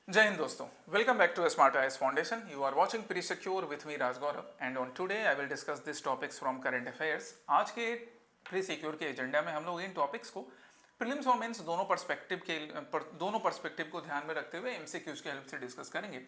Jai Hind दोस्तों, welcome back to Smart Eyes Foundation. You are watching Pre-Secure with me Raj Gaurav and on today I will discuss these topics from current affairs. आज के Pre-Secure के agenda में हम लोग इन topics को prelims और mains दोनों पर्सपेक्टिव को ध्यान में रखते हुए एमसीक्यूज की हेल्प से डिस्कस करेंगे।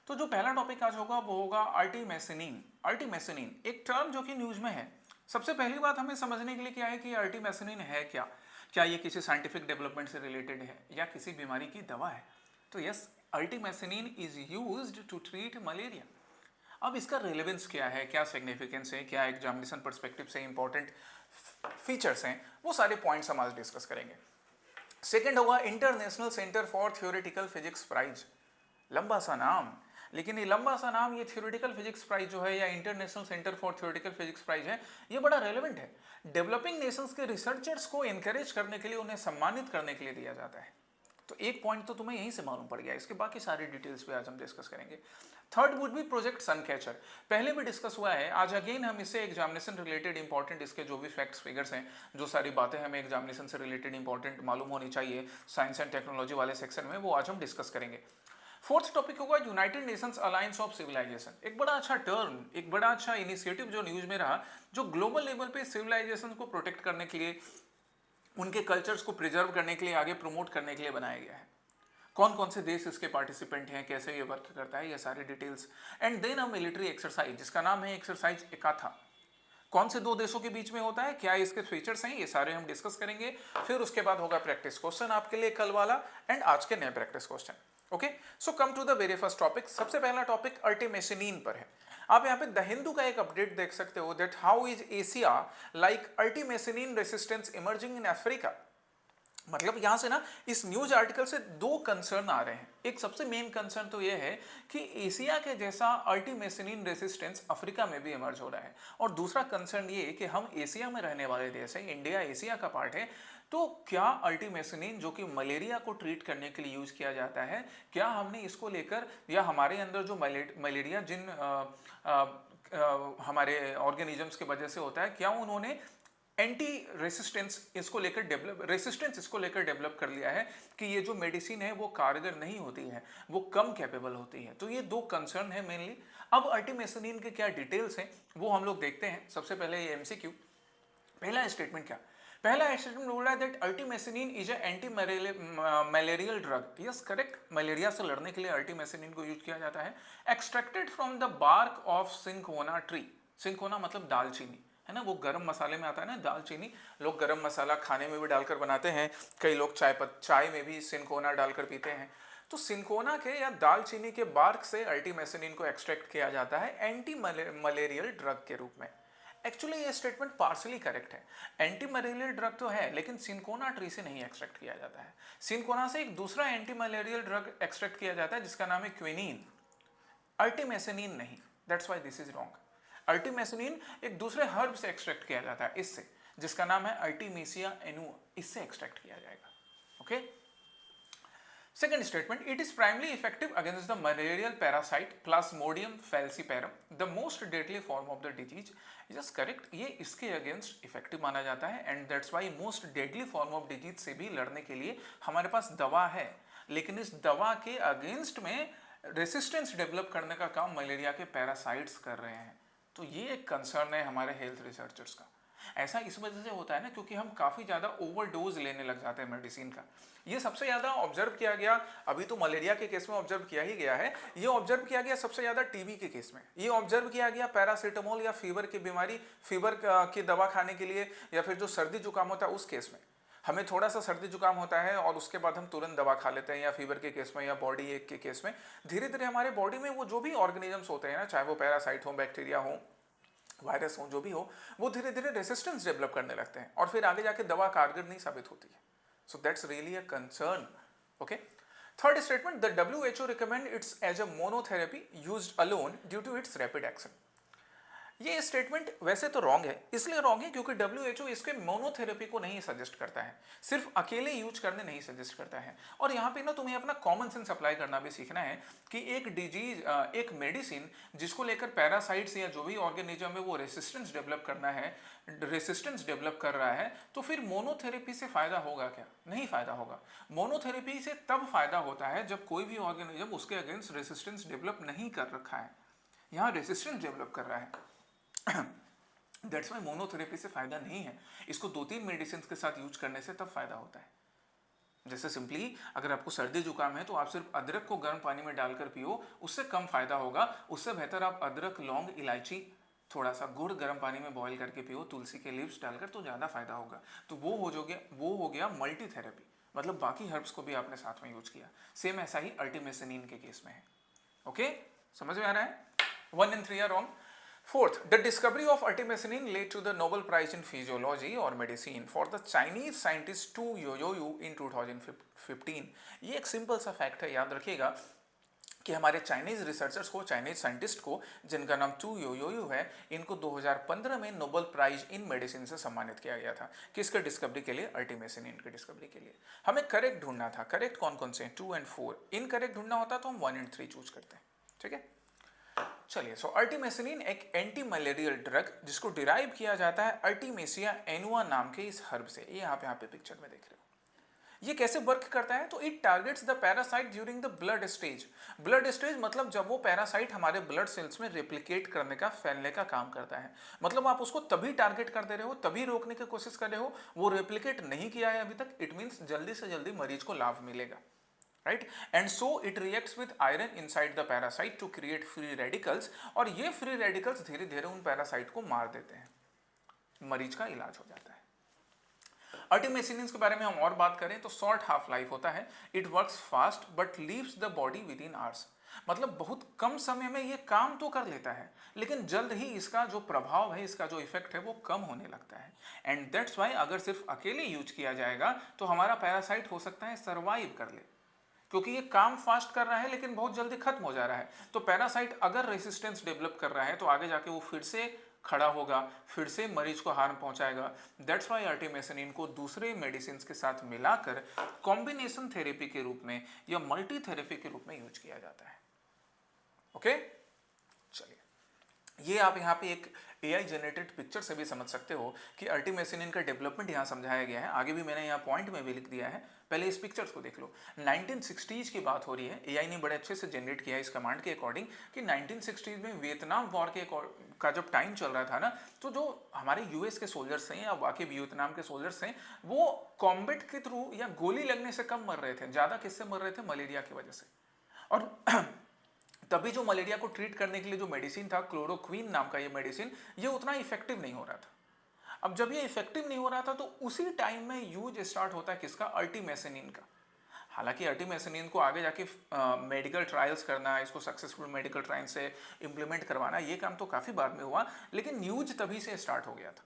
तो जो पहला टॉपिक आज होगा वो होगा अर्टीमेसिनिन। अर्टीमेसिनिन एक टर्म जो कि न्यूज में है। सबसे पहली बात हमें समझने के लिए क्या है कि अर्टीमेसिनिन है क्या। क्या ये किसी साइंटिफिक डेवलपमेंट से रिलेटेड है या किसी बीमारी की दवा है। तो yes, artemisinin is used to treat malaria. अब इसका रेलेवेंस क्या है, क्या सिग्निफिकेंस है, क्या एग्जामिनेशन पर्सपेक्टिव से इंपॉर्टेंट फीचर्स हैं, वो सारे पॉइंट्स हम आज डिस्कस करेंगे। सेकेंड होगा international centre for theoretical physics prize. लंबा सा नाम, लेकिन ये लंबा सा नाम, ये थ्योरेटिकल फिजिक्स प्राइज जो है या international centre for theoretical physics prize है, ये बड़ा रेलेवेंट है। डेवलपिंग नेशंस के रिसर्चर्स को एनकरेज करने के लिए, उन्हें सम्मानित करने के लिए दिया जाता है। तो एक पॉइंट तो तुम्हें यहीं से मालूम पड़ गया, इसके बाकी सारी डिटेल्स पे आज हम डिस्कस करेंगे। Third would be project suncatcher. पहले भी डिस्कस हुआ है, आज अगेन हम इससे एग्जामिनेशन रिलेटेड इंपॉर्टेंट इसके जो भी फैक्ट्स फिगर्स हैं, जो सारी बातें हमें एग्जामिनेशन से रिलेटेड इंपॉर्टेंट मालूम होनी चाहिए साइंस एंड टेक्नोलॉजी वाले सेक्शन में, वो आज हम डिस्कस करेंगे। फोर्थ टॉपिक होगा United Nations Alliance of Civilization. एक बड़ा अच्छा टर्म, एक बड़ा अच्छा इनिशिएटिव जो न्यूज में रहा, जो ग्लोबल लेवल पे सिविलाइजेशन को प्रोटेक्ट करने के लिए, उनके कल्चर्स को प्रिजर्व करने के लिए, आगे प्रमोट करने के लिए बनाया गया है। कौन कौन से देश इसके पार्टिसिपेंट हैं, कैसे ये वर्क करता है, ये सारी details. And then a military exercise जिसका नाम है एक्सरसाइज एकाथा। कौन से दो देशों के बीच में होता है, क्या इसके फीचर्स हैं, ये सारे हम डिस्कस करेंगे। फिर उसके बाद होगा प्रैक्टिस क्वेश्चन आपके लिए कल वाला एंड आज के नए practice question. Okay, so come to the very first topic. सबसे पहला टॉपिक अर्टीमेसिनिन पर है। आप यहाँ पे द हिंदू का एक अपडेट देख सकते हो, that how is Asia like artemisinin resistance emerging in Africa. मतलब यहां से ना इस न्यूज आर्टिकल से दो कंसर्न आ रहे हैं। एक सबसे मेन कंसर्न तो यह है कि एशिया के जैसा अर्टीमेसिनिन रेसिस्टेंस अफ्रीका में भी इमर्ज हो रहा है, और दूसरा कंसर्न ये कि हम एशिया में रहने वाले देश हैं, इंडिया एशिया का पार्ट है, तो क्या अर्टीमेसिनिन जो कि मलेरिया को ट्रीट करने के लिए यूज किया जाता है, क्या हमने इसको लेकर, या हमारे अंदर जो मलेरिया जिन हमारे ऑर्गेनिजम्स की वजह से होता है, क्या उन्होंने एंटी रेसिस्टेंस इसको लेकर डेवलप कर लिया है कि ये जो मेडिसिन है वो कारगर नहीं होती है, वो कम कैपेबल होती है। तो ये दो कंसर्न है मेनली। अब अर्टीमेसिनिन के क्या डिटेल्स हैं वो हम लोग देखते हैं। सबसे पहले ये एमसीक्यू। पहला स्टेटमेंट क्या, पहला स्टेटमेंट बोल रहा है that artemisinin is a anti malarial drug. Yes correct, malaria से लड़ने के लिए अर्टीमेसिनिन को यूज किया जाता है। Extracted from the bark of cinchona tree. Cinchona मतलब दालचीनी है ना, वो गरम मसाले में आता है ना दालचीनी। लोग गरम मसाला खाने में भी डालकर बनाते हैं, कई लोग चाय में भी सिंकोना डालकर पीते हैं। तो सिंकोना के या दालचीनी के बार्क से अर्टीमेसिनिन को एक्सट्रैक्ट किया जाता है एंटी मलेरियल ड्रग के रूप में। एक्चुअली ये स्टेटमेंट पार्सली करेक्ट है। एंटी मलेरियल ड्रग तो है, लेकिन सिंकोना ट्री से नहीं एक्सट्रैक्ट किया जाता है। सिंकोना से एक दूसरा एंटी मलेरियल ड्रग एक्सट्रैक्ट किया जाता है जिसका नाम है क्विनीन, अर्टीमेसिनिन नहीं। That's why this is wrong. Artemisinin एक दूसरे हर्ब से एक्सट्रैक्ट किया जाता है, इससे, जिसका नाम है अर्टीमेसिया एनुआ, इससे एक्सट्रैक्ट किया जाएगा। Okay, second statement, it is primary effective against the malarial parasite Plasmodium falciparum the most deadly form of the disease. Just correct, ये इसके अगेंस्ट इफेक्टिव माना जाता है and that's why most deadly form of disease से भी लड़ने के लिए हमारे पास दवा है, लेकिन इस दवा के अगेंस्ट में रेसिस्टेंस डेवलप करने का काम मलेरिया के पैरासाइट्स कर रहे हैं। तो ये एक कंसर्न है हमारे हेल्थ रिसर्चर्स का। ऐसा इस वजह से होता है ना क्योंकि हम काफ़ी ज़्यादा ओवरडोज लेने लग जाते हैं मेडिसिन का। ये सबसे ज़्यादा ऑब्जर्व किया गया, अभी तो मलेरिया के केस में ऑब्जर्व किया ही गया है, ये ऑब्जर्व किया गया सबसे ज़्यादा टीबी के केस में, ये ऑब्जर्व किया गया पैरासीटामोल या फीवर की बीमारी, फीवर की दवा खाने के लिए, या फिर जो सर्दी जुकाम होता है उस केस में। हमें थोड़ा सा सर्दी जुकाम होता है और उसके बाद हम तुरंत दवा खा लेते हैं, या फीवर के केस में या बॉडी एक के केस में धीरे धीरे हमारे बॉडी में वो जो भी ऑर्गेनिजम्स होते हैं ना, चाहे वो पैरासाइट हो, बैक्टीरिया हो, वायरस हो, जो भी हो, वो धीरे धीरे रेसिस्टेंस डेवलप करने लगते हैं और फिर आगे जाके दवा कारगर नहीं साबित होती है। So that's really a concern. Okay, third statement, the WHO recommend its as a monotherapy used alone due to its rapid action. ये स्टेटमेंट वैसे तो रॉन्ग है, इसलिए रॉन्ग है क्योंकि WHO इसके मोनोथेरेपी को नहीं सजेस्ट करता है, सिर्फ अकेले यूज करने नहीं सजेस्ट करता है। और यहाँ पे ना तुम्हें अपना कॉमन सेंस अप्लाई करना भी सीखना है कि एक डिजीज, एक मेडिसिन जिसको लेकर पैरासाइट्स या जो भी ऑर्गेनिज्म है वो रेसिस्टेंस डेवलप करना है, रेसिस्टेंस डेवलप कर रहा है, तो फिर मोनोथेरेपी से फायदा होगा क्या? नहीं फायदा होगा। मोनोथेरेपी से तब फायदा होता है जब कोई भी ऑर्गेनिज्म उसके अगेंस्ट रेसिस्टेंस डेवलप नहीं कर रखा है, यहाँ रेसिस्टेंस डेवलप कर रहा है। दैट्स वाई मोनोथेरेपी से फायदा नहीं है, इसको 2-3 मेडिसिन के साथ यूज करने से तब फायदा होता है। जैसे सिंपली अगर आपको सर्दी जुकाम है तो आप सिर्फ अदरक को गर्म पानी में डालकर पियो, उससे कम फायदा होगा। उससे बेहतर आप अदरक, लौंग, इलायची, थोड़ा सा गुड़ गर्म पानी में बॉईल करके पियो, तुलसी के लीव्स डालकर, तो ज़्यादा फायदा होगा। तो वो हो गया मल्टी थेरेपी, मतलब बाकी हर्ब्स को भी आपने साथ में यूज किया। सेम ऐसा ही अल्टीमेसिनिन के केस में है। ओके, समझ में आ रहा है? 1 and 3 are wrong. Fourth, the discovery of artemisinin led to the Nobel Prize in Physiology or Medicine for the Chinese scientist Tu Youyou in 2015. ये एक सिंपल सा फैक्ट है, याद रखिएगा कि हमारे चाइनीज रिसर्चर्स को, चाइनीज साइंटिस्ट को, जिनका नाम टू योयोयू है, इनको 2015 में नोबेल प्राइज इन मेडिसिन से सम्मानित किया गया था। किसके डिस्कवरी के लिए? अल्टीमेसिनिन की डिस्कवरी के लिए। हमें करेक्ट ढूंढना था। करेक्ट कौन कौन से हैं? 2 and 4। इनकरेक्ट ढूंढना होता तो हम 1 and 3 चूज करते हैं। ठीक है, चलिए। सो अल्टीमेसिनिन एक एंटी मलेरियल ड्रग जिसको डिराइव किया जाता है अल्टीमेसिया एनुआ नाम के इस हर्ब से। ये आप यहाँ पे पिक्चर में देख रहे हो। ये कैसे वर्क करता है? तो it targets the parasite during the blood stage. Blood stage मतलब जब वो पैरासाइट हमारे ब्लड सेल्स में रेप्लिकेट करने का, फैलने का काम करता है। मतलब आप उसको तभी टारगेट कर दे रहे हो, तभी रोकने की कोशिश कर रहे हो, वो रेप्लिकेट नहीं किया है अभी तक, इट मीन्स जल्दी से जल्दी मरीज को लाभ मिलेगा। Right, and so it reacts with iron inside the parasite to create free radicals, और ये फ्री रेडिकल्स धीरे धीरे उन पैरासाइट को मार देते हैं, मरीज का इलाज हो जाता है। अल्टीमेसिनिन के बारे में हम और बात करें तो शॉर्ट हाफ लाइफ होता है, it works fast but leaves the body with in hours. मतलब बहुत कम समय में ये काम तो कर लेता है, लेकिन जल्द ही इसका जो प्रभाव है, इसका जो इफेक्ट है वो कम होने लगता है। एंड दैट्स वाई अगर सिर्फ अकेले यूज किया जाएगा तो हमारा पैरासाइट हो सकता है सर्वाइव कर ले, क्योंकि ये काम फास्ट कर रहा है लेकिन बहुत जल्दी खत्म हो जा रहा है। तो पैरासाइट अगर रेसिस्टेंस डेवलप कर रहा है तो आगे जाके वो फिर से खड़ा होगा, फिर से मरीज को हार्म पहुंचाएगा। दैट्स वाई अल्टीमेसिनिन को दूसरे मेडिसिन के साथ मिलाकर कॉम्बिनेशन थेरेपी के रूप में या मल्टी थेरेपी के रूप में यूज किया जाता है। ओके, चलिए, ये आप यहाँ पे एक AI जनरेटेड पिक्चर से भी समझ सकते हो कि अल्टीमेसिनिन का डेवलपमेंट यहाँ समझाया गया है। आगे भी मैंने यहाँ पॉइंट में भी लिख दिया है, पहले इस पिक्चर्स को देख लो। 1960s की बात हो रही है, AI ने बड़े अच्छे से जनरेट किया है इस कमांड के अकॉर्डिंग कि 1960s में वियतनाम वॉर का जब टाइम चल रहा था ना, तो जो हमारे US के सोल्जर्स हैं या बाकी वियतनाम के सोल्जर्स हैं, वो कॉम्बैट के थ्रू या गोली लगने से कम मर रहे थे, ज़्यादा किससे मर रहे थे? मलेरिया की वजह से। और तभी जो मलेरिया को ट्रीट करने के लिए जो मेडिसिन था, क्लोरोक्वीन नाम का ये मेडिसिन, ये उतना इफेक्टिव नहीं हो रहा था। अब जब ये इफेक्टिव नहीं हो रहा था तो उसी टाइम में यूज स्टार्ट होता है किसका? अल्टीमेसिनिन का। हालांकि अल्टीमेसिनिन को आगे जाके मेडिकल ट्रायल्स करना, इसको सक्सेसफुल मेडिकल ट्रायल से इम्प्लीमेंट करवाना, ये काम तो काफ़ी बाद में हुआ, लेकिन यूज तभी से स्टार्ट हो गया था।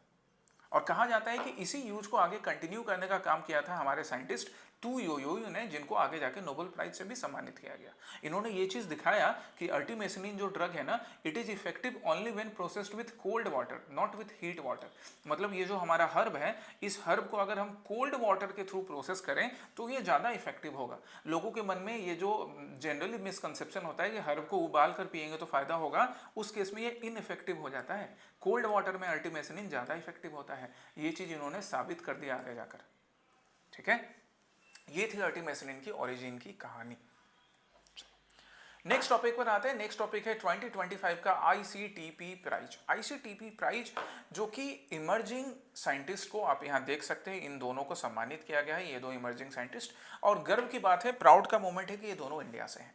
और कहा जाता है कि इसी यूज को आगे कंटिन्यू करने का काम किया था हमारे साइंटिस्ट टू योयोयू ने, जिनको आगे जाके नोबेल प्राइज से भी सम्मानित किया गया। इन्होंने ये चीज दिखाया कि अल्टीमेसिनिन जो ड्रग है ना, it is effective only when processed with cold water, not with heat water. मतलब ये जो हमारा हर्ब है, इस हर्ब को अगर हम कोल्ड वाटर के थ्रू प्रोसेस करें तो ये ज़्यादा इफेक्टिव होगा। लोगों के मन में ये जो जनरली मिसकंसेप्शन होता है कि हर्ब को उबाल कर पियेंगे तो फायदा होगा, उस केस में ये इनइफेक्टिव हो जाता है। कोल्ड वाटर में अल्टीमेसिनिन ज़्यादा इफेक्टिव होता है, ये चीज़ इन्होंने साबित कर दिया आगे जाकर। ठीक है, ये थी अल्टीमेसिनिन की ओरिजिन की कहानी। नेक्स्ट टॉपिक पर आते हैं। नेक्स्ट टॉपिक है 2025 का ICTP प्राइज। ICTP प्राइज जो कि इमर्जिंग साइंटिस्ट को, आप यहाँ देख सकते हैं, इन दोनों को सम्मानित किया गया है, ये दो इमर्जिंग साइंटिस्ट। और गर्व की बात है, प्राउड का मोमेंट है कि ये दोनों इंडिया से हैं।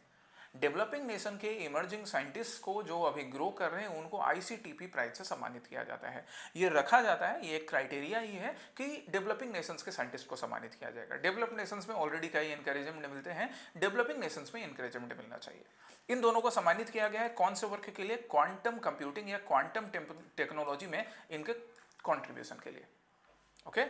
डेवलपिंग नेशन के इमर्जिंग साइंटिस्ट को जो अभी ग्रो कर रहे हैं, उनको ICTP प्राइज से सम्मानित किया जाता है। ये रखा जाता है, ये एक क्राइटेरिया ही है कि डेवलपिंग नेशंस के साइंटिस्ट को सम्मानित किया जाएगा। डेवलप्ड नेशंस में ऑलरेडी कई एनकरेजमेंट मिलते हैं, डेवलपिंग नेशंस में एनकरेजमेंट मिलना चाहिए। इन दोनों को सम्मानित किया गया है कौन से वर्क के लिए? क्वांटम कंप्यूटिंग या क्वांटम टेक्नोलॉजी में इनके कॉन्ट्रीब्यूशन के लिए। ओके,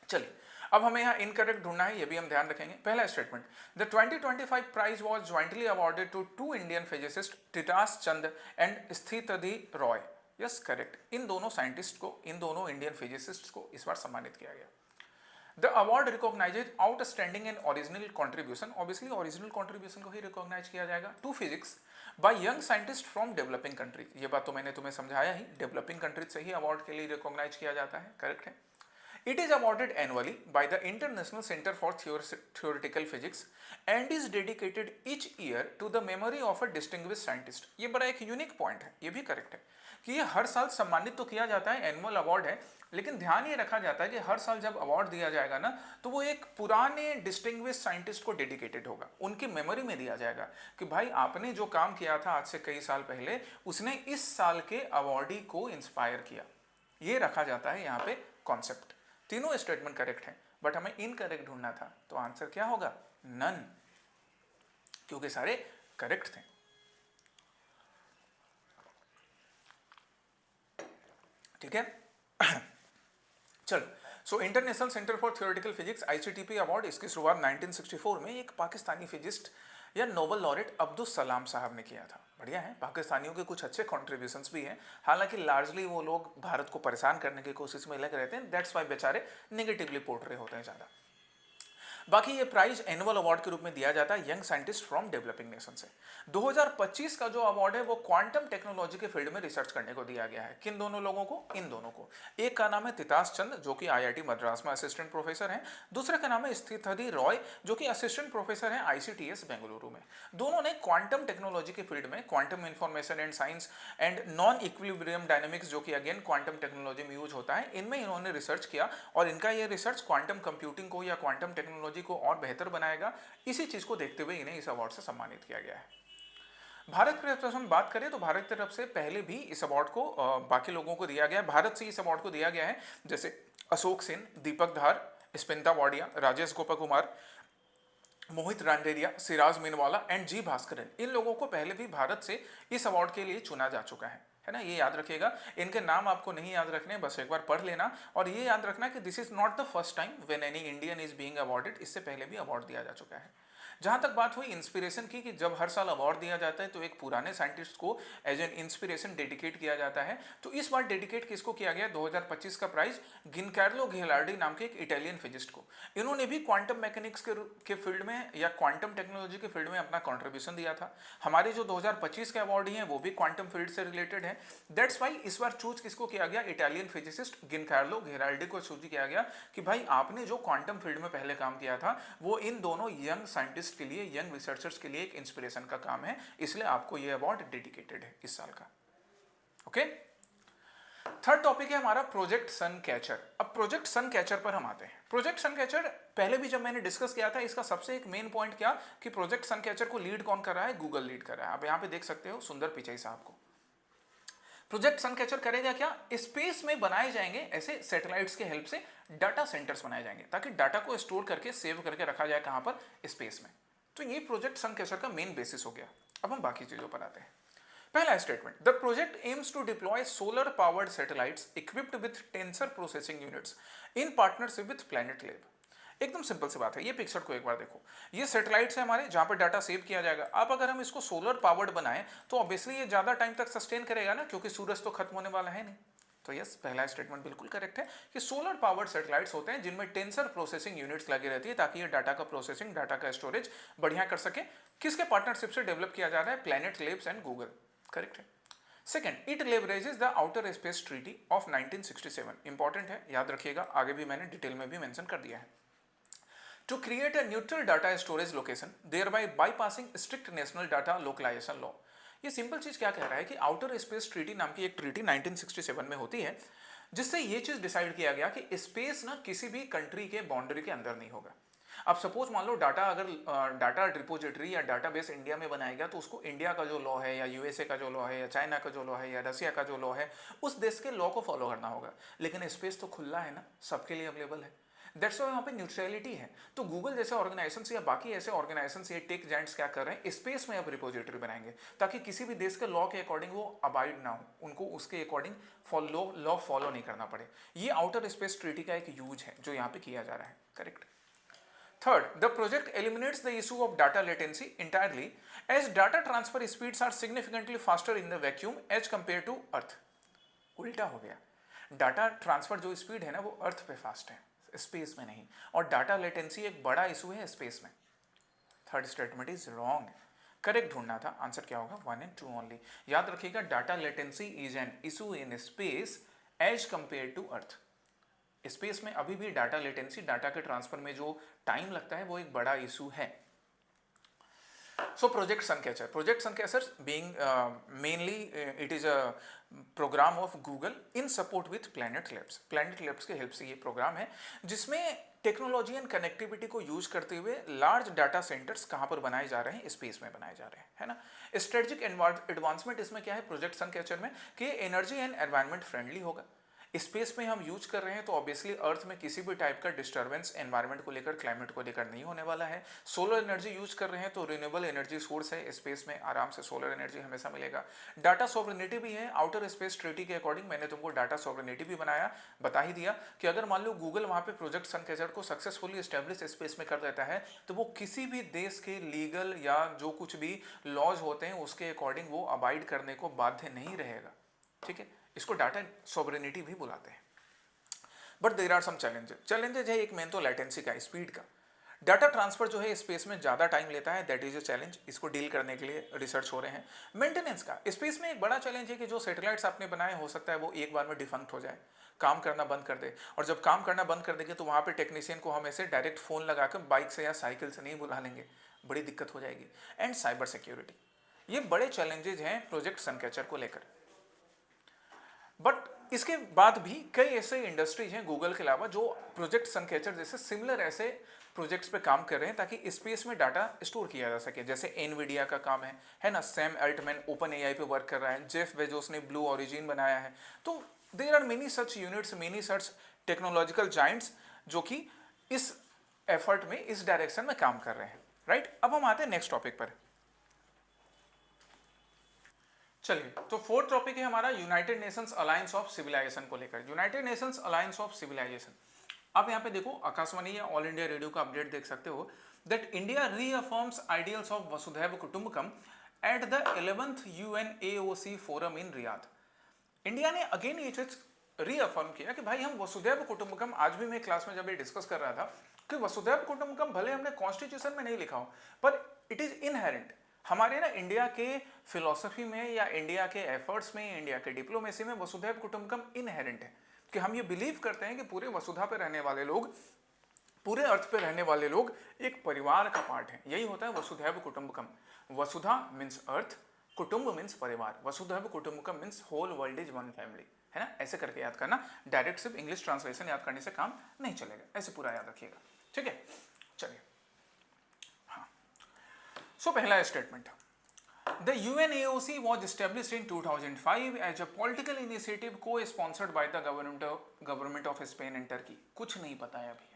चलिए, अब हमें यहाँ इनकरेक्ट ढूंढना है, ये भी हम ध्यान रखेंगे। पहला statement, the 2025 prize was jointly awarded to 2 Indian physicist, Titas Chand and Sthitadhi Roy. Yes correct, इन दोनों साइंटिस्ट को, इन दोनों इंडियन फिजिसिस्ट को इस बार सम्मानित किया गया। The award recognises outstanding and original contribution, obviously original contribution को ही रिकॉग्नाइज किया जाएगा, to physics by young scientist from developing countries. ये बात तो मैंने तुम्हें समझाया ही, डेवलपिंग कंट्रीज से ही अवार्ड के लिए रिकॉग्नाइज किया जाता है, करेक्ट है। It is awarded annually by the International Center for Theoretical Physics and is dedicated each year to the memory of a distinguished scientist। ये बड़ा एक यूनिक पॉइंट है, ये भी करेक्ट है कि ये हर साल सम्मानित तो किया जाता है, एनुअल अवार्ड है, लेकिन ध्यान ये रखा जाता है कि हर साल जब अवार्ड दिया जाएगा ना, तो वो एक पुराने डिस्टिंग्विश साइंटिस्ट को डेडिकेटेड होगा, उनकी मेमोरी में दिया जाएगा कि भाई आपने जो काम किया था आज से कई साल पहले, उसने इस साल के अवार्डी को इंस्पायर किया। ये रखा जाता है यहाँ पे कॉन्सेप्ट। तीनों स्टेटमेंट करेक्ट है, बट हमें इनकरेक्ट ढूंढना था, तो आंसर क्या होगा? नन, क्योंकि सारे करेक्ट थे। ठीक है, चलो। So international centre for theoretical physics ICTP award, इसकी शुरुआत 1964 में एक पाकिस्तानी फिजिस्ट या नोबेल लॉरेट अब्दुल सलाम साहब ने किया था। बढ़िया है, पाकिस्तानियों के कुछ अच्छे कॉन्ट्रीब्यूशंस भी हैं, हालांकि लार्जली वो लोग भारत को परेशान करने की कोशिश में लगे रहते हैं, दैट्स वाई बेचारे नेगेटिवली पोर्ट्रे होते हैं ज़्यादा। बाकी ये प्राइज एनुअल अवार्ड के रूप में दिया जाता है young scientist from developing nation से। 2025 का जो अवार्ड है वो क्वांटम टेक्नोलॉजी के फील्ड में रिसर्च करने को दिया गया है। किन दोनों लोगों को? इन दोनों को। एक का नाम है तितास चंद, जो कि IIT मद्रास में असिस्टेंट प्रोफेसर हैं। दूसरे का नाम है स्थितधि रॉय, जो कि असिस्टेंट प्रोफेसर हैं ICTS बेंगलुरु में। दोनों ने क्वांटम टेक्नोलॉजी के फील्ड में quantum information and science and non equilibrium dynamics, जो कि अगेन क्वांटम टेक्नोलॉजी में यूज होता है, इनमें इन्होंने रिसर्च किया और इनका ये रिसर्च क्वांटम कंप्यूटिंग को या क्वांटम टेक्नोलॉजी को और बेहतर बनाएगा। इसी चीज को देखते हुए इन्हें इस अवार्ड से सम्मानित किया गया है। भारत की तरफ से हम बात करें तो भारत की तरफ से पहले भी इस अवार्ड को बाकी लोगों को दिया गया है। भारत से इस अवार्ड को दिया गया है जैसे अशोक सेन, दीपक धार, स्पिंता वाडिया, राजेश गोपा कुमार, मोहित रांडेरिया, सिराज मीनवाला एंड जी भास्करन। इन लोगों को पहले भी भारत से इस अवार्ड के लिए चुना जा चुका है ना। ये याद रखिएगा, इनके नाम आपको नहीं याद रखने, बस एक बार पढ़ लेना। और ये याद रखना कि this is not the first time when any Indian is being awarded, इससे पहले भी अवार्ड दिया जा चुका है। जहां तक बात हुई इंस्पिरेशन की कि जब हर साल अवार्ड दिया जाता है तो एक पुराने साइंटिस्ट को एज एन इंस्पिरेशन डेडिकेट किया जाता है, तो इस बार डेडिकेट किसको किया गया? 2025 का प्राइज गिनकार्लो घेलार्डी नाम के एक इटालियन फिजिस्ट को। इन्होंने भी क्वांटम मैकेनिक्स के फील्ड में या क्वांटम टेक्नोलॉजी के फील्ड में अपना कॉन्ट्रीब्यूशन दिया था। हमारे जो 2025 के अवार्डी हैं वो भी क्वांटम फील्ड से रिलेटेड है। दैट्स वाई इस बार चूज किसको किया गया? इटालियन फिजिसिस्ट गिनकार्लो घेलार्डी को चूज किया गया कि भाई आपने जो क्वांटम फील्ड में पहले काम किया था वो इन दोनों यंग साइंटिस्ट के लिए, यंग रिसर्चर्स के लिए एक इंस्पिरेशन का काम है, इसलिए आपको ये अवार्ड डेडिकेटेड है इस साल का। ओके, थर्ड टॉपिक है हमारा प्रोजेक्ट सन कैचर। अब प्रोजेक्ट सन कैचर पर हम आते हैं। प्रोजेक्ट सन कैचर पहले भी जब मैंने डिस्कस किया था, इसका सबसे एक मेन पॉइंट क्या कि प्रोजेक्ट सन कैचर को लीड कौन कर रहा है? गूगल लीड कर रहा है। आप यहां पे देख सकते हो सुंदर पिचाई साहब को। प्रोजेक्ट सन कैचर करेगा क्या? स्पेस में बनाए जाएंगे ऐसे सैटेलाइट्स के हेल्प से डाटा सेंटर्स बनाए जाएंगे ताकि डाटा को स्टोर करके सेव करके रखा जाए कहां पर? स्पेस में। तो ये प्रोजेक्ट सन कैचर का मेन बेसिस हो गया। अब हम बाकी चीजों पर आते हैं। पहला statement, the project aims to deploy solar powered satellites equipped with tensor processing units in partnership with Planet Lab. एकदम सिंपल सी बात है, ये पिक्चर को एक बार देखो। ये सैटेलाइट्स है हमारे जहां पर डाटा सेव किया जाएगा। अब अगर हम इसको सोलर पावर्ड बनाएं तो ऑब्वियसली ये ज्यादा टाइम तक सस्टेन करेगा ना, क्योंकि सूरज तो खत्म होने वाला है नहीं। तो यस, पहला स्टेटमेंट बिल्कुल करेक्ट है कि सोलर पावर्ड सैटेलाइट्स होते हैं जिनमें टेंसर प्रोसेसिंग यूनिट्स लगी रहती है ताकि ये डाटा का प्रोसेसिंग, डाटा का स्टोरेज बढ़िया कर सके। किसके पार्टनरशिप से डेवलप किया जा रहा है? Planet Labs and Google. Correct है। Second, it leverages the outer space treaty of 1967। Important है, याद रखिएगा, आगे भी मैंने डिटेल में भी मेंशन कर दिया है। To create a neutral data storage location thereby bypassing strict national data localisation law. ये सिंपल चीज क्या कह रहा है कि आउटर स्पेस ट्रीटी नाम की एक ट्रीटी 1967 में होती है, जिससे ये चीज डिसाइड किया गया कि स्पेस ना किसी भी कंट्री के बाउंड्री के अंदर नहीं होगा। अब सपोज मान लो डाटा अगर डाटा डिपोजिटरी या डाटाबेस इंडिया में बनाएगा तो उसको इंडिया का जो लॉ है या यूएसए का जो लॉ है या चाइना का जो लॉ है या रसिया का जो लॉ है उस देश के लॉ को फॉलो करना होगा। लेकिन स्पेस तो खुला है ना, सबके लिए अवेलेबल है। दैट्स वाई वहाँ पे न्यूट्रलिटी है। तो गूगल जैसे ऑर्गेनाइजेशन या बाकी ऐसे ऑर्गेनाइजेशन ये टेक जायंट्स क्या कर रहे हैं? स्पेस में अब रिपोजिटरी बनाएंगे ताकि किसी भी देश के लॉ के अकॉर्डिंग वो अबाइड ना हो, उनको उसके अकॉर्डिंग लॉ फॉलो नहीं करना पड़े। ये आउटर स्पेस ट्रीटी का एक यूज है जो यहाँ पे किया जा रहा है। Correct. Third, the project eliminates the issue of data latency entirely as data transfer speeds are significantly faster in the vacuum as compared to Earth. उल्टा हो गया। डाटा ट्रांसफर जो स्पीड है ना वो अर्थ पे फास्ट है, स्पेस में नहीं। और डाटा लेटेंसी एक बड़ा इशू है स्पेस में। Third statement is wrong. Correct ढूंढना था, आंसर क्या होगा? 1 and 2 ओनली। याद रखिएगा, data latency is an issue in space as compare to earth. Space में अभी भी डाटा लेटेंसी, डाटा के ट्रांसफर में जो टाइम लगता है वो एक बड़ा इशू है। So Project Suncatcher. Project Suncatcher being mainly it is a program of Google in support with Planet Labs. Planet Labs के हेल्प से ये प्रोग्राम है जिसमें टेक्नोलॉजी एंड कनेक्टिविटी को यूज करते हुए लार्ज डाटा सेंटर्स कहाँ पर बनाए जा रहे हैं? स्पेस में बनाए जा रहे हैं, है ना। स्ट्रेटेजिक एडवांसमेंट इसमें क्या है प्रोजेक्ट सनकैचर में कि एनर्जी एंड एनवायरनमेंट फ्रेंडली होगा। स्पेस में हम यूज कर रहे हैं तो ऑब्वियसली अर्थ में किसी भी टाइप का डिस्टर्बेंस एनवायरनमेंट को लेकर, क्लाइमेट को लेकर नहीं होने वाला है। सोलर एनर्जी यूज कर रहे हैं तो रिन्यूएबल एनर्जी सोर्स है, स्पेस में आराम से सोलर एनर्जी हमेशा मिलेगा। डाटा सॉवरेनिटी भी है। आउटर स्पेस ट्रीटी के अकॉर्डिंग मैंने तुमको डाटा सॉवरेनिटी भी बता ही दिया कि अगर मान लो गूगल वहाँ पे प्रोजेक्ट सनकैचर को सक्सेसफुली एस्टेब्लिश स्पेस में कर देता है तो वो किसी भी देश के लीगल या जो कुछ भी लॉज होते हैं उसके अकॉर्डिंग वो अबाइड करने को बाध्य नहीं रहेगा, ठीक है। इसको डाटा सॉवरेनिटी भी बुलाते हैं। But there are some challenges है। एक मेन तो लेटेंसी का, स्पीड का। डाटा ट्रांसफर जो है स्पेस में ज़्यादा टाइम लेता है, दैट इज अ चैलेंज। इसको डील करने के लिए रिसर्च हो रहे हैं। मेंटेनेंस का, स्पेस में एक बड़ा चैलेंज है कि जो सैटेलाइट्स आपने बनाए हो सकता है वो एक बार में डिफंक्ट हो जाए, काम करना बंद कर दे। और जब काम करना बंद कर देंगे तो वहाँ पे टेक्नीशियन को हम ऐसे डायरेक्ट फ़ोन लगाकर बाइक से या साइकिल से नहीं बुला लेंगे, बड़ी दिक्कत हो जाएगी। एंड साइबर सिक्योरिटी, ये बड़े चैलेंजेज हैं प्रोजेक्ट सनकैचर को लेकर। बट इसके बाद भी कई ऐसे इंडस्ट्रीज हैं गूगल के अलावा जो प्रोजेक्ट सनकैचर जैसे सिमिलर ऐसे प्रोजेक्ट्स पे काम कर रहे हैं ताकि स्पेस में डाटा स्टोर किया जा सके। जैसे एनवीडिया का काम है ना। सैम अल्टमैन ओपन एआई पे वर्क कर रहा है। जेफ बेजोस ने ब्लू ओरिजिन बनाया है। तो there are many such units, many such technological giants जो कि इस एफर्ट में, इस डायरेक्शन में काम कर रहे हैं, राइट। अब हम आते हैं नेक्स्ट टॉपिक पर। चलिए, तो फोर्थ टॉपिक है हमारा United Nations Alliance of Civilisation को लेकर। United Nations Alliance of Civilisation, आप यहाँ पे देखो आकाशवाणी या ऑल इंडिया रेडियो का अपडेट देख सकते हो that India reaffirms ideals of Vasudhaiva Kutumbakam at the 11th UNAOC forum in Riyadh. India ने अगेन ये चीज रीअफर्म किया कि भाई हम वसुधैव कुटुंबकम, आज भी मैं क्लास में जब ये डिस्कस कर रहा था कि वसुधैव कुटुंबकम भले हमने कॉन्स्टिट्यूशन में नहीं लिखा हो पर इट इज इनहेरेंट हमारे ना इंडिया के फिलॉसफी में या इंडिया के एफर्ट्स में, इंडिया के डिप्लोमेसी में वसुधैव कुटुंबकम इनहेरेंट है कि हम ये बिलीव करते हैं कि पूरे वसुधा पे रहने वाले लोग, पूरे अर्थ पे रहने वाले लोग एक परिवार का पार्ट है। यही होता है वसुधैव कुटुंबकम। वसुधा मीन्स अर्थ, कुटुंब मीन्स परिवार। Vasudhaiva Kutumbakam means whole world is one family, है ना। ऐसे करके याद करना, डायरेक्ट सिर्फ इंग्लिश ट्रांसलेशन याद करने से काम नहीं चलेगा, ऐसे पूरा याद रखिएगा, ठीक है। चलिए, सो पहला statement, the UNAOC was established in 2005 as a political initiative co-sponsored by the government of Spain and Turkey। कुछ नहीं पता है अभी।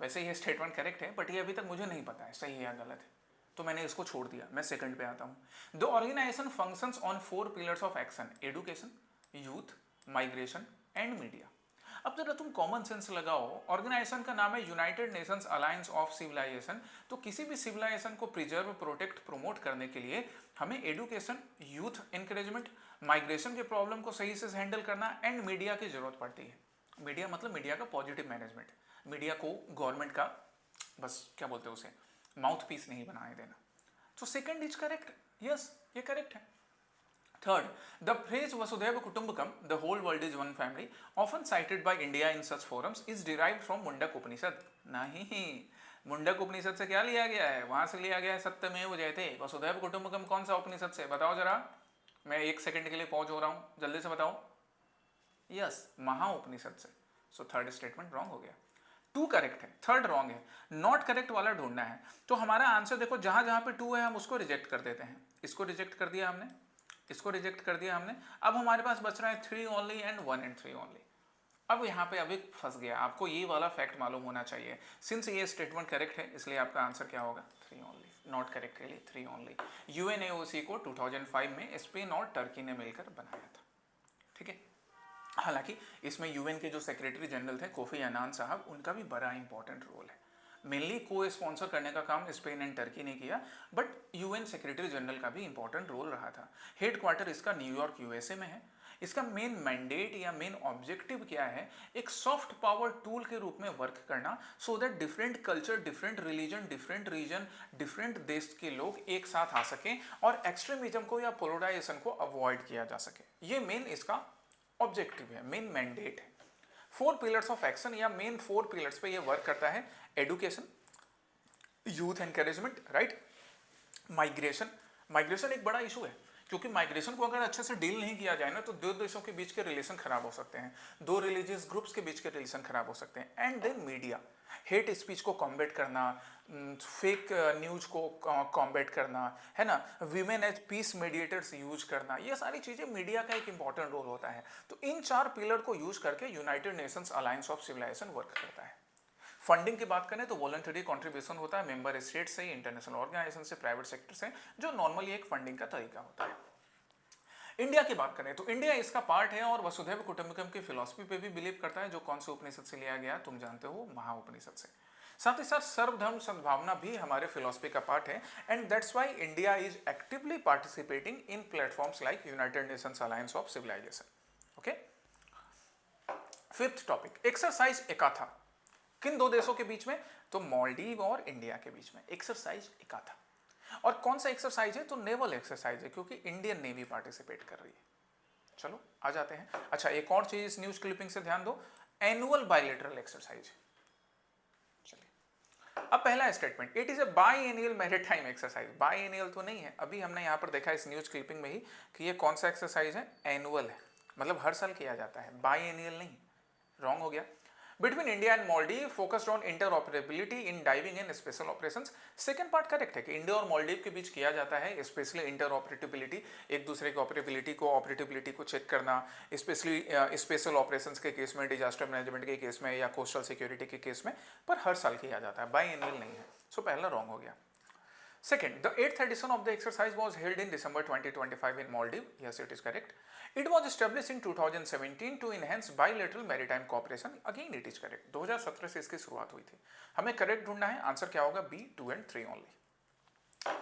वैसे ये स्टेटमेंट करेक्ट है बट ये अभी तक मुझे नहीं पता है सही है या गलत है, तो मैंने इसको छोड़ दिया। मैं सेकंड पे आता हूँ। The organisation functions on 4 pillars of action: education, youth, migration and media. अब जरा तुम कॉमन सेंस लगाओ, ऑर्गेनाइजेशन का नाम है United Nations Alliance of Civilisation, तो किसी भी सिविलाइजेशन को प्रिजर्व, प्रोटेक्ट, प्रमोट करने के लिए हमें एडुकेशन, यूथ इंकरेजमेंट, माइग्रेशन के प्रॉब्लम को सही से हैंडल करना एंड मीडिया की जरूरत पड़ती है। मीडिया मतलब मीडिया का पॉजिटिव मैनेजमेंट, मीडिया को गवर्नमेंट का बस क्या बोलते हैं उसे, माउथ पीस नहीं बनाए देना। तो सेकंड इज करेक्ट, यस ये करेक्ट है। Third, the phrase Vasudhaiva Kutumbakam, the whole world is one family, often cited by India in such forums, is derived from Mundaka Upanishad. नहीं, मुंडक उपनिषद से क्या लिया गया है? वहां से लिया गया है सत्यमेव जयते। वसुधैव कुटुंबकम कौन सा उपनिषद से? बताओ जरा, मैं 1 सेकंड के लिए पॉज हो रहा हूं, जल्दी से बताओ। यस, महा उपनिषद से। सो थर्ड स्टेटमेंट रॉन्ग हो गया। 2 करेक्ट है, थर्ड रॉन्ग है। नॉट करेक्ट वाला ढूंढना है। तो हमारा आंसर देखो, जहां जहां पे 2 है हम उसको रिजेक्ट कर देते हैं। इसको रिजेक्ट कर दिया हमने, इसको रिजेक्ट कर दिया हमने। अब हमारे पास बच रहा है 3 ओनली एंड 1 and 3 ओनली। अब यहाँ पे अभी फंस गया, आपको ये वाला फैक्ट मालूम होना चाहिए। सिंस ये स्टेटमेंट करेक्ट है इसलिए आपका आंसर क्या होगा? 3 ओनली। नॉट करेक्ट के लिए 3 ओनली। UNAOC को 2005 में स्पेन और टर्की ने मिलकर बनाया था, ठीक है। हालांकि इसमें UN के जो सेक्रेटरी जनरल थे कोफी अन्नान साहब, उनका भी बड़ा इंपॉर्टेंट रोल है। मेनली को स्पॉन्सर करने का काम स्पेन एंड टर्की ने किया, बट यूएन सेक्रेटरी जनरल का भी इंपॉर्टेंट रोल रहा था। हेडक्वार्टर इसका न्यूयॉर्क यूएसए में है। इसका मेन मैंडेट या मेन ऑब्जेक्टिव क्या है, एक सॉफ्ट पावर टूल के रूप में वर्क करना, so that different culture, different religion, different region, different देश के लोग एक साथ आ सकें और एक्सट्रीमिज्म को या पोलराइजेशन को अवॉइड किया जा सके। ये मेन इसका ऑब्जेक्टिव है, मेन मैंडेट है। 4 पिलर्स ऑफ एक्शन या मेन 4 पिलर्स पे ये वर्क करता है। Education, youth encouragement, right, migration. Migration एक बड़ा इशू है, क्योंकि माइग्रेशन को अगर अच्छे से डील नहीं किया जाए ना, तो दो देशों के बीच के रिलेशन खराब हो सकते हैं, दो रिलीजियस ग्रुप्स के बीच के रिलेशन खराब हो सकते हैं। And then media, hate speech को कॉम्बैट करना, फेक न्यूज को कॉम्बैट करना, है ना, women as peace mediators use करना, ये सारी चीजें मीडिया का एक इंपॉर्टेंट रोल होता है। तो इन 4 पिलर को यूज करके United Nations Alliance of Civilisation work करता है। फंडिंग की बात करें तो वॉलंटरी कंट्रीब्यूशन होता है मेंबर स्टेट से, इंटरनेशनल ऑर्गेनाइजेशन से, प्राइवेट सेक्टर से, जो नॉर्मली एक फंडिंग का तरीका होता है। इंडिया की बात करें तो इंडिया इसका पार्ट है और वसुधैव कुटुंबकम की फिलॉसफी पे भी बिलीव करता है, जो कौन से उपनिषद से लिया गया तुम जानते हो, महाउपनिषद से। साथ ही साथ सर्वधर्म सद्भावना भी हमारे फिलॉसफी का पार्ट है, and that's why India is actively participating in platforms like United Nations Alliance of Civilisation. Okay, fifth topic, exercise Ekatha. किन दो देशों के बीच में, तो मालदीव और इंडिया के बीच में एक्सरसाइज एकाथा। और कौन सा एक्सरसाइज है, तो नेवल एक्सरसाइज है, क्योंकि इंडियन नेवी पार्टिसिपेट कर रही है। चलो आ जाते हैं। अच्छा, एक और चीज इस न्यूज क्लिपिंग से ध्यान दो, एनुअल बायलैटरल एक्सरसाइज। चलिए, अब पहला statement, it is a biannual maritime exercise. Biannual तो नहीं है, अभी हमने यहां पर देखा इस न्यूज क्लिपिंग में ही कि ये कौन सा एक्सरसाइज है, एनुअल है, मतलब हर साल किया जाता है, बायएनुअल नहीं। रॉन्ग हो गया। Between India and Maldives focused on interoperability in diving and special operations। Second part correct है कि इंडिया और मालदीव के बीच किया जाता है स्पेशली इंटरऑपरेटिबिलिटी, एक दूसरे की ऑपरेटिबिलिटी को चेक करना, स्पेशली स्पेशल ऑपरेशंस के केस में, डिजास्टर मैनेजमेंट के केस में या कोस्टल सिक्योरिटी के केस में, पर हर साल किया जाता है, बायएनुअल नहीं है। सो पहला रॉन्ग हो गया। Second, the 8th edition of the exercise was held in December 2025 in Maldives. Yes, it is correct. It was established in 2017 to enhance bilateral maritime cooperation. Again, it is correct. 2017 से इसकी शुरुआत हुई थी। हमें correct ढूंढना है, answer क्या होगा, बी, 2 and 3 ओनली।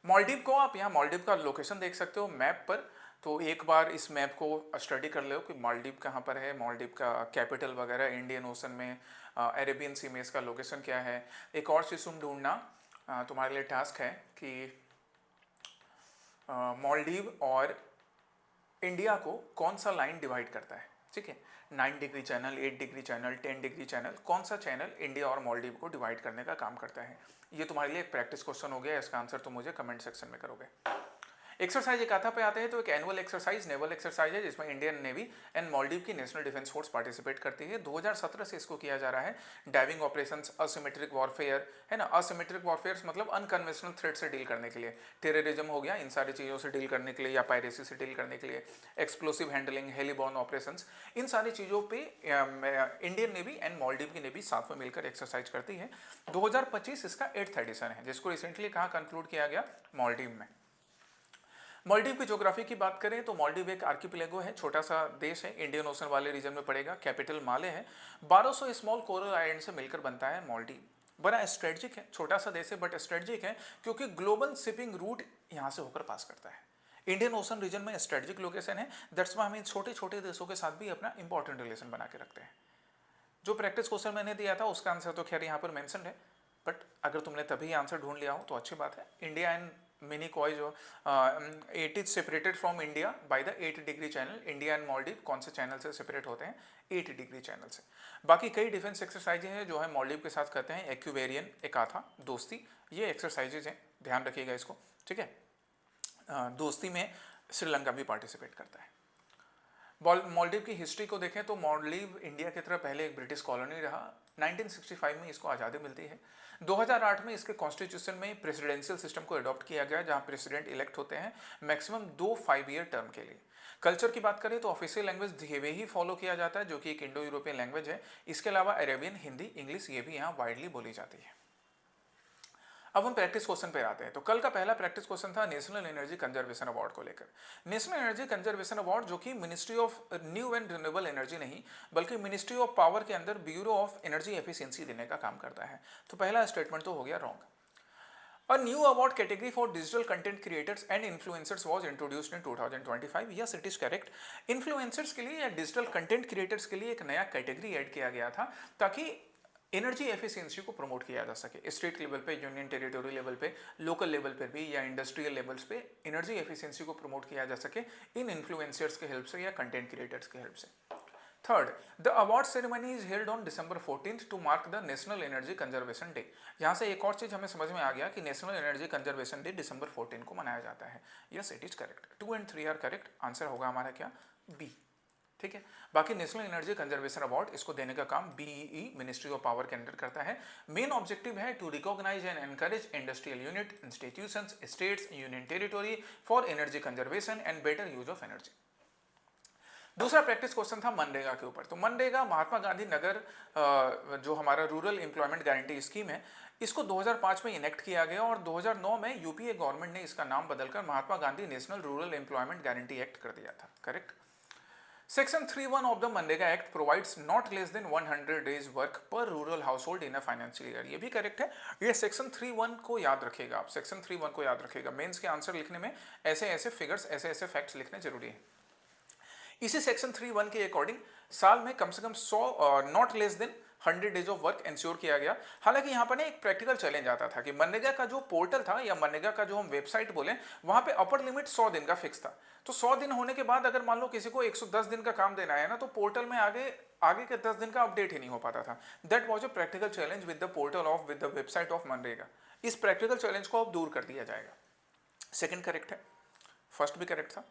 मालदीव को आप यहाँ मालदीव का लोकेशन देख सकते हो मैप पर, तो एक बार इस मैप को स्टडी कर लो कि मालदीव कहाँ पर है, मालदीव का कैपिटल वगैरह, इंडियन ओशन में अरेबियन सी में इसका लोकेशन क्या है। एक और चीज़ तुम ढूंढना, तुम्हारे लिए टास्क है कि मालदीव और इंडिया को कौन सा लाइन डिवाइड करता है, ठीक है, 9 degree channel, 8 degree channel, 10 degree channel, कौन सा चैनल इंडिया और मालदीव को डिवाइड करने का काम करता है। ये तुम्हारे लिए एक प्रैक्टिस क्वेश्चन हो गया, इसका आंसर तुम मुझे कमेंट सेक्शन में करोगे। एक्सरसाइज एकाथा पे आते हैं, तो एक एनुअल एक्सरसाइज नेवल एक्सरसाइज है जिसमें इंडियन नेवी एंड मालदीव की नेशनल डिफेंस फोर्स पार्टिसिपेट करती है। 2017 से इसको किया जा रहा है। डाइविंग ऑपरेशंस, असिमेट्रिक वॉरफेयर, है ना, असिमेट्रिक वॉरफेयर मतलब अनकन्वेंशनल थ्रेट से डील करने के लिए, टेररिज्म हो गया, इन सारी चीज़ों से डील करने के लिए या पायरेसी से डील करने के लिए, एक्सप्लोसिव हैंडलिंग, हेलीबॉर्न ऑपरेशंस, इन सारी चीज़ों पे इंडियन नेवी एंड मालदीव की नेवी साथ में मिलकर एक्सरसाइज करती है। 2025 इसका 8th एडिशन है, जिसको रिसेंटली कहाँ कंक्लूड किया गया, मालदीव में। मालदीव की ज्योग्राफी की बात करें तो मालदीव एक आर्किपेलागो है, छोटा सा देश है, इंडियन ओशन वाले रीजन में पड़ेगा, कैपिटल माले है, 1200 स्मॉल कोरल आइलैंड से मिलकर बनता है मालदीव। बड़ा स्ट्रेटजिक है, छोटा सा देश है बट स्ट्रेटजिक है, क्योंकि ग्लोबल शिपिंग रूट यहाँ से होकर पास करता है। इंडियन ओशन रीजन में स्ट्रेटजिक लोकेशन है, दैट्स व्हाई हम इन छोटे छोटे देशों के साथ भी अपना इंपॉर्टेंट रिलेशन बना के रखते हैं। जो प्रैक्टिस क्वेश्चन मैंने दिया था उसका आंसर तो खैर यहाँ पर मेंशन है, बट अगर तुमने तभी आंसर ढूंढ लिया हो तो अच्छी बात है। इंडिया एंड मिनिकॉय जो it is separated from India by the 8 degree channel. India and Maldives कौन से चैनल से सेपरेट होते हैं, 8 डिग्री चैनल से। बाकी कई डिफेंस एक्सरसाइजेज हैं जो है मालदीव के साथ करते हैं, एक्यूवेरियन, एकाथा, दोस्ती, ये एक्सरसाइजेज हैं, ध्यान रखिएगा इसको, ठीक है। दोस्ती में श्रीलंका भी पार्टिसिपेट करता है। मालदीव की हिस्ट्री को देखें तो मालदीव इंडिया की तरह पहले एक ब्रिटिश कॉलोनी रहा। 1965 में इसको आज़ादी मिलती है। 2008 में इसके कॉन्स्टिट्यूशन में प्रेसिडेंशियल सिस्टम को अडॉप्ट किया गया, जहां प्रेसिडेंट इलेक्ट होते हैं मैक्सिमम 2 5-year टर्म के लिए। कल्चर की बात करें तो ऑफिशियल लैंग्वेज धेवे ही फॉलो किया जाता है, जो कि एक इंडो यूरोपियन लैंग्वेज है। इसके अलावा अरेबियन, हिंदी, इंग्लिश ये भी यहाँ वाइडली बोली जाती है। अब हम प्रैक्टिस क्वेश्चन पे आते हैं। तो कल का पहला प्रैक्टिस क्वेश्चन था नेशनल एनर्जी कंजर्वेशन अवार्ड को लेकर। नेशनल एनर्जी कंजर्वेशन अवार्ड जो कि ministry of new and renewable energy नहीं बल्कि मिनिस्ट्री ऑफ पावर के अंदर ब्यूरो ऑफ एनर्जी एफिशिएंसी देने का काम करता है। तो पहला स्टेटमेंट तो हो गया wrong. A new award category for digital content creators and influencers was introduced in 2025. Yes, it is correct. Influencers के लिए या digital content creators के लिए एक नया कैटेगरी ऐड किया गया था ताकि एनर्जी एफिशिएंसी को प्रमोट किया जा सके। स्टेट लेवल पे, यूनियन टेरिटोरी लेवल पे, लोकल लेवल पे भी या इंडस्ट्रियल लेवल्स पे एनर्जी एफिशिएंसी को प्रमोट किया जा सके इन इन्फ्लुएंसर्स के हेल्प से या कंटेंट क्रिएटर्स के हेल्प से। Third, the award ceremony is held on December 14th to mark the national energy conservation day. यहाँ से एक और चीज हमें समझ में आ गया कि national energy conservation day December 14 को मनाया जाता है। Yes, it is correct. 2 and 3 are correct. Answer होगा हमारा क्या? बी। ठीक है, बाकी नेशनल एनर्जी कंजर्वेशन अवार्ड इसको देने का काम बीईई मिनिस्ट्री ऑफ पावर के अंडर करता है। मेन ऑब्जेक्टिव है to recognise and encourage industrial unit, institutions, states, union territory for energy conservation and better use of energy. दूसरा प्रैक्टिस क्वेश्चन था मनरेगा के ऊपर। तो मनरेगा महात्मा गांधी नगर जो हमारा रूरल एम्प्लॉयमेंट गारंटी स्कीम है, इसको 2005 में इनेक्ट किया गया और 2009 में यूपीए गवर्नमेंट ने इसका नाम बदलकर Mahatma Gandhi national rural employment guarantee act कर दिया था। Correct. Section 3(1) of the MNREGA act provides not less than 100 days work per rural household in a financial year. ये भी करेक्ट है। ये सेक्शन 3(1) को याद रखेगा आप, सेक्शन 3(1) को याद रखेगा। मेंस के आंसर लिखने में ऐसे ऐसे फिगर्स, ऐसे ऐसे फैक्ट्स लिखने जरूरी है। इसी सेक्शन 3(1) के अकॉर्डिंग साल में कम से कम 100 not less than 100 days of work ensure किया गया। हालांकि यहाँ पर एक प्रैक्टिकल चैलेंज आता था कि मनरेगा का जो पोर्टल था या मनरेगा का जो हम वेबसाइट बोले, वहां पे अपर लिमिट 100 दिन का फिक्स था। तो 100 दिन होने के बाद अगर मान लो किसी को 110 दिन का काम देना है ना, तो पोर्टल में आगे के 10 दिन का अपडेट ही नहीं हो पाता था। That was a practical challenge with the portal of with the website of MNREGA. इस प्रैक्टिकल चैलेंज को अब दूर कर दिया जाएगा। सेकेंड करेक्ट है, फर्स्ट भी करेक्ट था।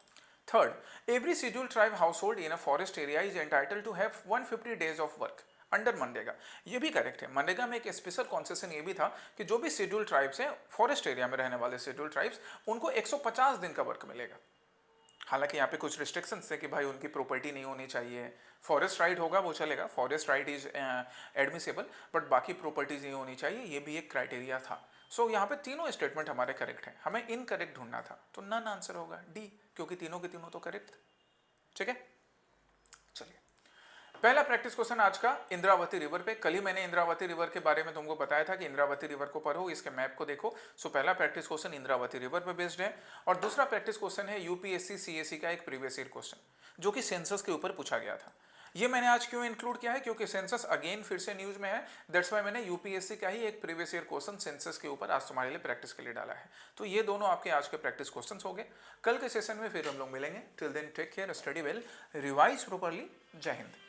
Third, every scheduled tribe household in a forest area is entitled to have 150 days of work under MNREGA. ये भी करेक्ट है। मनरेगा में एक स्पेशल कॉन्सेशन ये भी था कि जो भी शेड्यूल्ड ट्राइब्स हैं, फॉरेस्ट एरिया में रहने वाले शेड्यूल्ड ट्राइब्स, उनको 150 दिन का वर्क मिलेगा। हालांकि यहाँ पे कुछ रिस्ट्रिक्शंस थे कि भाई उनकी प्रॉपर्टी नहीं होनी चाहिए, फॉरेस्ट राइट होगा वो चलेगा, forest right is admissible, but बाकी प्रॉपर्टीज नहीं होनी चाहिए, ये भी एक क्राइटेरिया था। सो यहाँ पे तीनों स्टेटमेंट हमारे करेक्ट हैं। हमें इनकरेक्ट ढूंढना था, तो नन आंसर होगा डी, क्योंकि तीनों के तीनों तो करेक्ट थे। ठीक है, चलिए पहला प्रैक्टिस क्वेश्चन आज का इंद्रावती रिवर पे। कल ही मैंने इंद्रावती रिवर के बारे में तुमको बताया था कि इंद्रावती रिवर को पढ़ो, इसके मैप को देखो। सो पहला प्रैक्टिस क्वेश्चन इंद्रावती रिवर पे बेस्ड है और दूसरा प्रैक्टिस क्वेश्चन है यूपीएससी सीएससी का एक प्रीवियस ईयर क्वेश्चन जो कि सेंसस के ऊपर पूछा गया था। ये मैंने आज क्यों इंक्लूड किया है, क्योंकि सेंसस अगेन फिर से न्यूज में है। दैट्स वाई मैंने यूपीएससी का ही एक प्रीवियस ईयर क्वेश्चन सेंसस के ऊपर आज तुम्हारे लिए प्रैक्टिस के लिए डाला है। तो ये दोनों आपके आज के प्रैक्टिस क्वेश्चंस हो गए। कल के सेशन में फिर हम लोग मिलेंगे। Till then take care, study well, revise properly. जय हिंद।